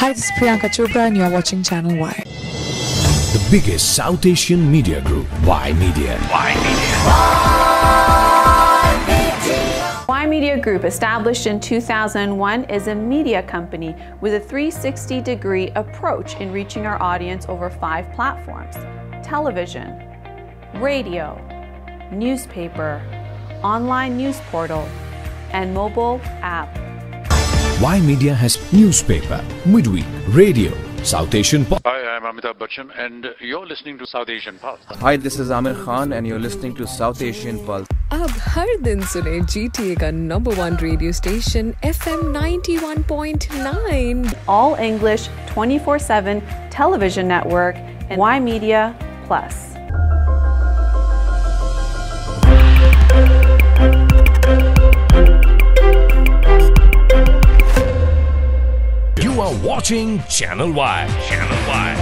Hi, this is Priyanka Chopra and you're watching Channel Y. The biggest South Asian media group, Y Media. Y Media Group, established in 2001, is a media company with a 360-degree approach in reaching our audience over 5 platforms: television, radio, newspaper, online news portal, and mobile app. Y Media has newspaper, midweek, radio, South Asian pop. Hi, I'm Amitabh Bachchan and you're listening to South Asian Pulse. Hi, this is Amir Khan and you're listening to South Asian Pulse. अब हर दिन सुने GTA का #1 radio station FM 91.9. All English, 24/7 television network, and Y Media Plus. You are watching Channel Y. Channel Y.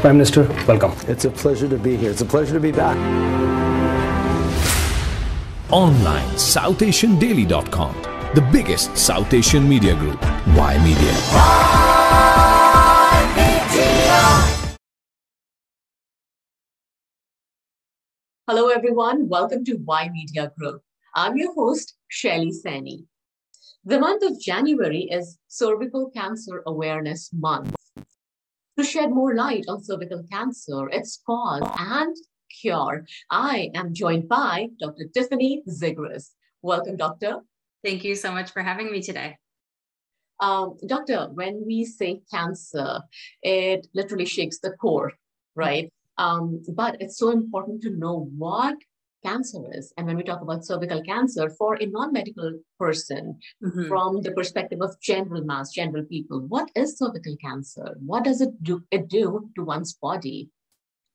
Prime Minister, welcome. It's a pleasure to be here. It's a pleasure to be back. Online, SouthAsianDaily.com. The biggest South Asian media group, Y Media. Hello everyone, welcome to Y Media Group. I'm your host, Shelly Sani. The month of January is Cervical Cancer Awareness Month. To shed more light on cervical cancer, its cause and cure, I am joined by Dr. Tiffany Zigras. Welcome, Doctor. Thank you so much for having me today. Doctor, when we say cancer, it literally shakes the core, right? But it's so important to know what cancer is. And when we talk about cervical cancer, for a non-medical person, from the perspective of general mass, general people, what is cervical cancer? What does it do to one's body?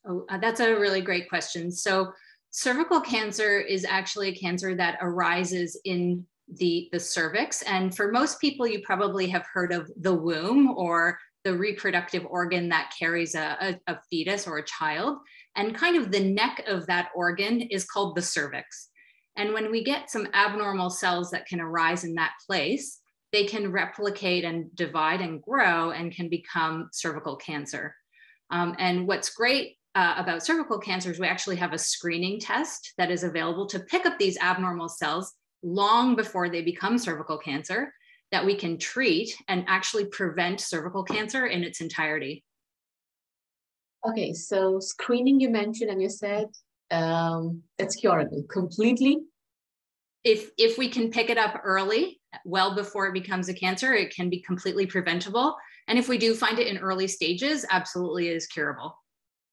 Oh, that's a really great question. So cervical cancer is actually a cancer that arises in the cervix. And for most people, you probably have heard of the womb, or the reproductive organ that carries a fetus or a child. And kind of the neck of that organ is called the cervix. And when we get some abnormal cells that can arise in that place, they can replicate and divide and grow and can become cervical cancer. And what's great about cervical cancer is we actually have a screening test that is available to pick up these abnormal cells long before they become cervical cancer, that we can treat and actually prevent cervical cancer in its entirety. Okay, so screening you mentioned, and you said it's curable completely. If we can pick it up early, well before it becomes a cancer, it can be completely preventable. And if we do find it in early stages, absolutely it is curable.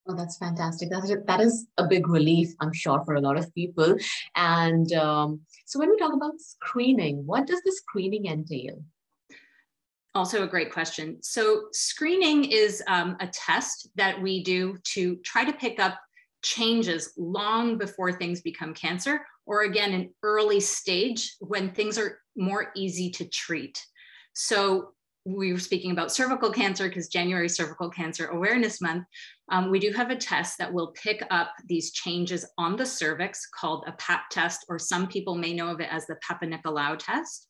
Oh, that's fantastic. That is a big relief, I'm sure, for a lot of people. And so when we talk about screening, what does the screening entail? Also a great question. So screening is a test that we do to try to pick up changes long before things become cancer, or again, an early stage when things are more easy to treat. So we were speaking about cervical cancer because January Cervical Cancer Awareness Month. We do have a test that will pick up these changes on the cervix called a Pap test, or some people may know of it as the Papa-Nicolau test.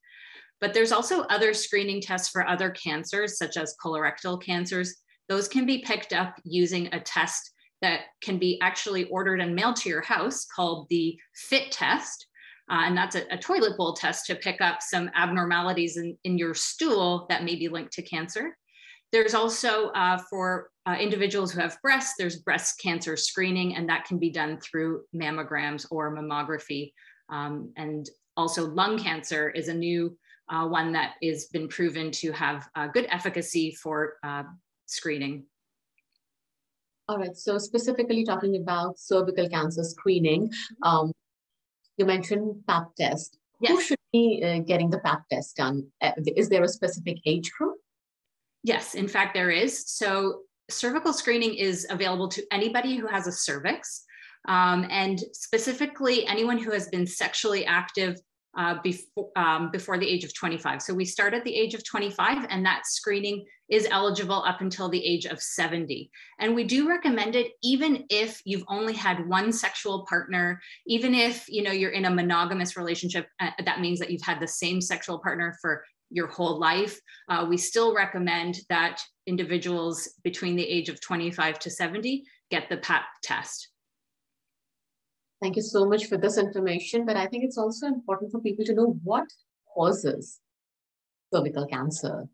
But there's also other screening tests for other cancers, such as colorectal cancers. Those can be picked up using a test that can be actually ordered and mailed to your house called the FIT test. And that's a toilet bowl test to pick up some abnormalities in your stool that may be linked to cancer. There's also for individuals who have breasts, there's breast cancer screening, and that can be done through mammograms or mammography. And also lung cancer is a new one that has been proven to have good efficacy for screening. All right, so specifically talking about cervical cancer screening, you mentioned Pap test. Yes. Who should be getting the Pap test done? Is there a specific age group? Yes, in fact, there is. So cervical screening is available to anybody who has a cervix. And specifically anyone who has been sexually active before the age of 25. So we start at the age of 25, and that screening is eligible up until the age of 70. And we do recommend it even if you've only had one sexual partner, even if you're in a monogamous relationship, that means that you've had the same sexual partner for your whole life. We still recommend that individuals between the age of 25 to 70 get the PAP test. Thank you so much for this information, but I think it's also important for people to know what causes cervical cancer.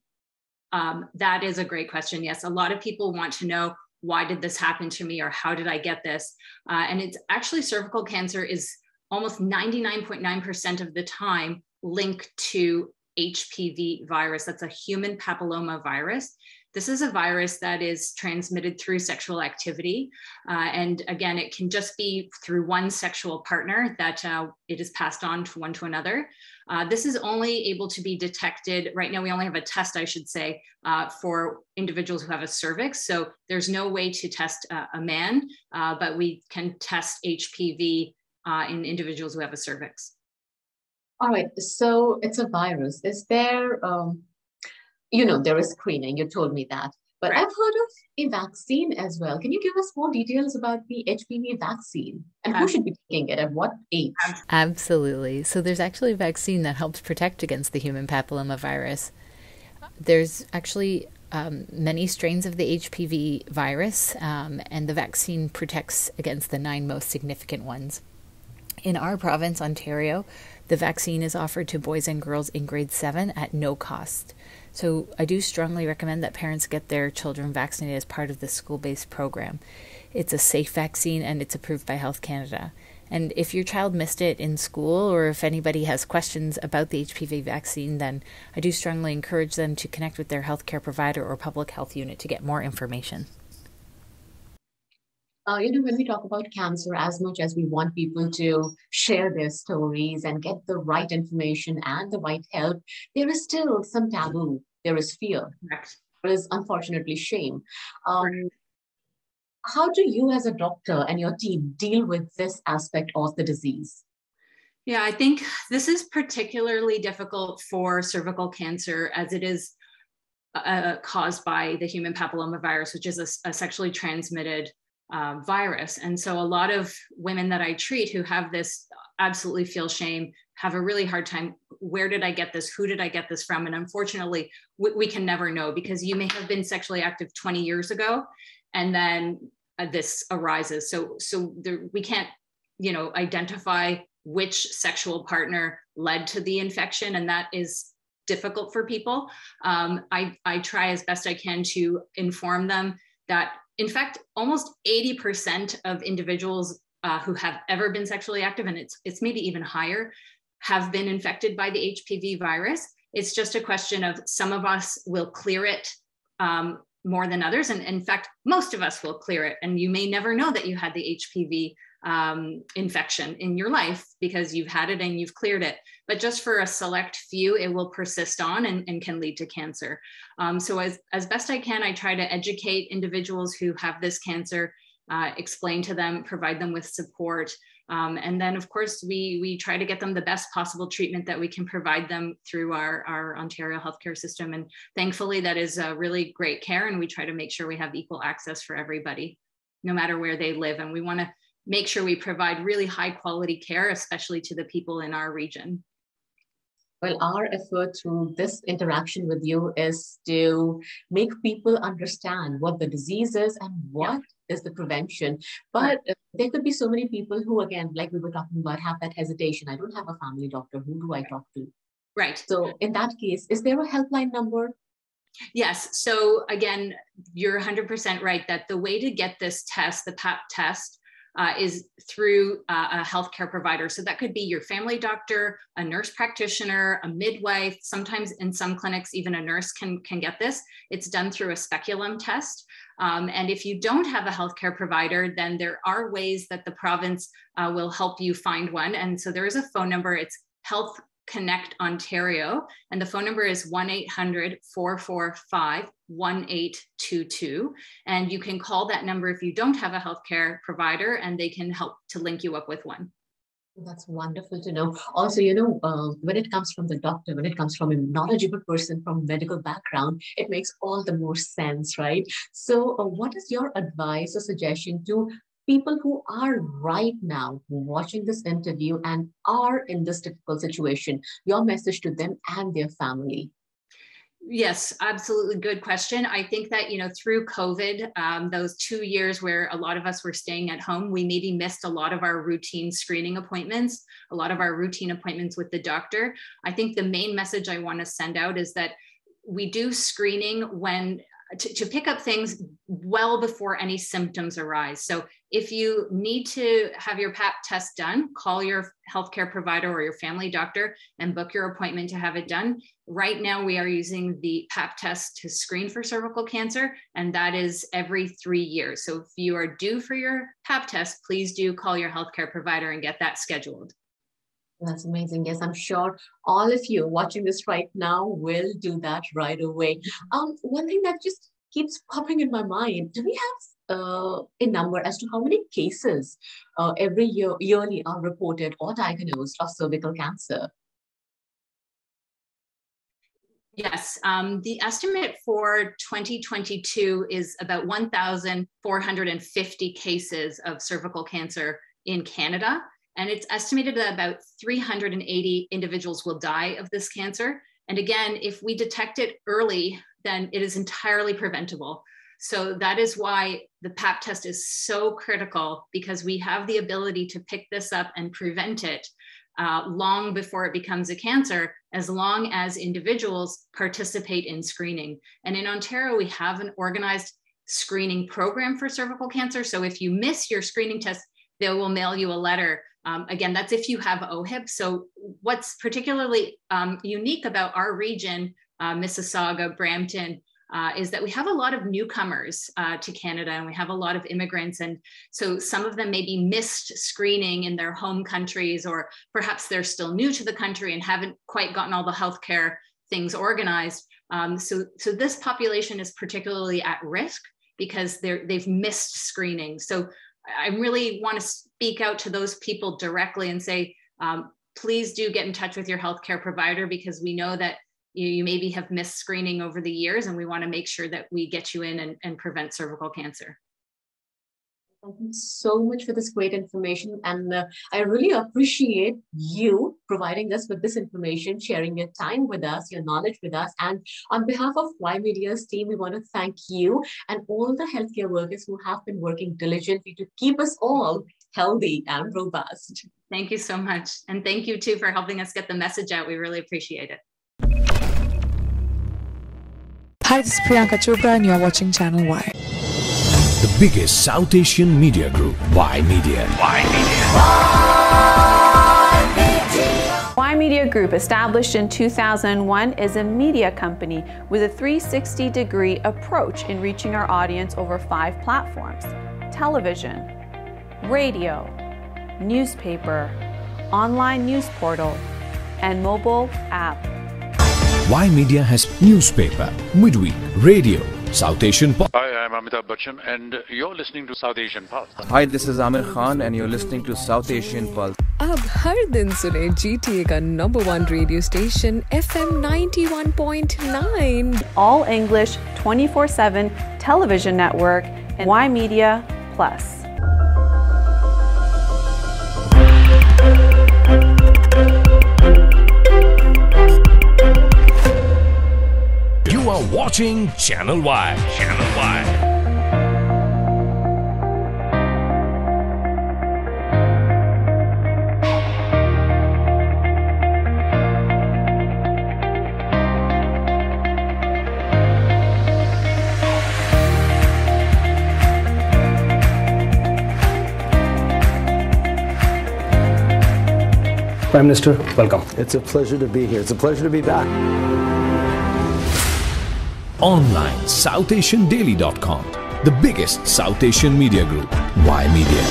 That is a great question. Yes, a lot of people want to know, why did this happen to me, or how did I get this? And it's actually, cervical cancer is almost 99.9% of the time linked to HPV virus. That's a human papilloma virus. This is a virus that is transmitted through sexual activity. And again, it can just be through one sexual partner that it is passed on to one to another. This is only able to be detected, right now we only have a test, I should say, for individuals who have a cervix. So there's no way to test a man, but we can test HPV in individuals who have a cervix. All right, so it's a virus. Is there, there is screening, you told me that, but right. I've heard of a vaccine as well. Can you give us more details about the HPV vaccine and who should be taking it at what age? Absolutely. So there's actually a vaccine that helps protect against the human papilloma virus. There's actually many strains of the HPV virus, and the vaccine protects against the 9 most significant ones. In our province, Ontario, the vaccine is offered to boys and girls in grade 7 at no cost. So I do strongly recommend that parents get their children vaccinated as part of the school-based program. It's a safe vaccine and it's approved by Health Canada. And if your child missed it in school, or if anybody has questions about the HPV vaccine, then I do strongly encourage them to connect with their healthcare provider or public health unit to get more information. When we talk about cancer, as much as we want people to share their stories and get the right information and the right help, there is still some taboo. There is fear. Correct. There is unfortunately shame. How do you as a doctor and your team deal with this aspect of the disease? Yeah, I think this is particularly difficult for cervical cancer, as it is caused by the human papilloma virus, which is a sexually transmitted virus. And so a lot of women that I treat who have this absolutely feel shame, have a really hard time. Where did I get this? Who did I get this from? And unfortunately, we can never know, because you may have been sexually active 20 years ago, and then this arises. So we can't, identify which sexual partner led to the infection. And that is difficult for people. I try as best I can to inform them that, in fact, almost 80% of individuals who have ever been sexually active, and it's maybe even higher, have been infected by the HPV virus. It's just a question of, some of us will clear it more than others. And in fact, most of us will clear it. And you may never know that you had the HPV infection in your life, because you've had it and you've cleared it. But just for a select few, it will persist on and can lead to cancer. So as best I can, I try to educate individuals who have this cancer, explain to them, provide them with support. And then, of course, we try to get them the best possible treatment that we can provide them through our Ontario healthcare system. And thankfully, that is a really great care. And we try to make sure we have equal access for everybody, no matter where they live. And we want to make sure we provide really high quality care, especially to the people in our region. Well, our effort through this interaction with you is to make people understand what the disease is and what is the prevention. But there could be so many people who, again, like we were talking about, have that hesitation. I don't have a family doctor. Who do I talk to? Right. So in that case, is there a helpline number? Yes. So again, you're 100% right that the way to get this test, the PAP test, is through a healthcare provider. So that could be your family doctor, a nurse practitioner, a midwife. Sometimes in some clinics, even a nurse can get this. It's done through a speculum test. And if you don't have a healthcare provider, then there are ways that the province will help you find one. And so there is a phone number. It's Health Connect Ontario, and the phone number is 1-800-445-1822. And you can call that number if you don't have a healthcare provider, and they can help to link you up with one. That's wonderful to know. Also, when it comes from the doctor, when it comes from a knowledgeable person from medical background, it makes all the more sense, right? So what is your advice or suggestion to people who are right now watching this interview and are in this difficult situation? Your message to them and their family. Yes, absolutely. Good question. I think that, through COVID, those 2 years where a lot of us were staying at home, we maybe missed a lot of our routine screening appointments, a lot of our routine appointments with the doctor. I think the main message I want to send out is that we do screening to pick up things well before any symptoms arise. So if you need to have your Pap test done, call your healthcare provider or your family doctor and book your appointment to have it done. Right now, we are using the Pap test to screen for cervical cancer, and that is every 3 years. So if you are due for your Pap test, please do call your healthcare provider and get that scheduled. That's amazing. Yes, I'm sure all of you watching this right now will do that right away. One thing that just keeps popping in my mind, do we have a number as to how many cases every year yearly are reported or diagnosed of cervical cancer? Yes, the estimate for 2022 is about 1,450 cases of cervical cancer in Canada. And it's estimated that about 380 individuals will die of this cancer. And again, if we detect it early, then it is entirely preventable. So that is why the Pap test is so critical, because we have the ability to pick this up and prevent it long before it becomes a cancer, as long as individuals participate in screening. And in Ontario, we have an organized screening program for cervical cancer. So if you miss your screening test, they will mail you a letter. Again, that's if you have OHIP. So what's particularly unique about our region, Mississauga, Brampton, is that we have a lot of newcomers to Canada, and we have a lot of immigrants. And so some of them maybe missed screening in their home countries, or perhaps they're still new to the country and haven't quite gotten all the healthcare things organized. So this population is particularly at risk because they've missed screening. So I really want to speak out to those people directly and say, please do get in touch with your healthcare provider, because we know that you maybe have missed screening over the years, and we want to make sure that we get you in and prevent cervical cancer. Thank you so much for this great information. And I really appreciate you providing us with this information, sharing your time with us, your knowledge with us. And on behalf of YMedia's team, we want to thank you and all the healthcare workers who have been working diligently to keep us all healthy and robust. Thank you so much. And thank you too for helping us get the message out. We really appreciate it. Hi, this is Priyanka Chopra and you're watching Channel Y. The biggest South Asian media group, YMedia. YMedia Group, established in 2001, is a media company with a 360-degree approach in reaching our audience over 5 platforms: television, radio, newspaper, online news portal, and mobile app. YMedia has newspaper, midweek, radio, South Asian Pulse. Hi, I'm Amitabh Bachchan, and you're listening to South Asian Pulse. Hi, this is Amir Khan, and you're listening to South Asian Pulse. अब हर दिन सुने GTA का number 1 radio station FM 91.9, All English 24/7 television network, and YMedia Plus. You are watching Channel Y. Channel Y. Prime Minister, welcome. It's a pleasure to be here. It's a pleasure to be back. Online, SouthAsianDaily.com, the biggest South Asian media group, YMedia.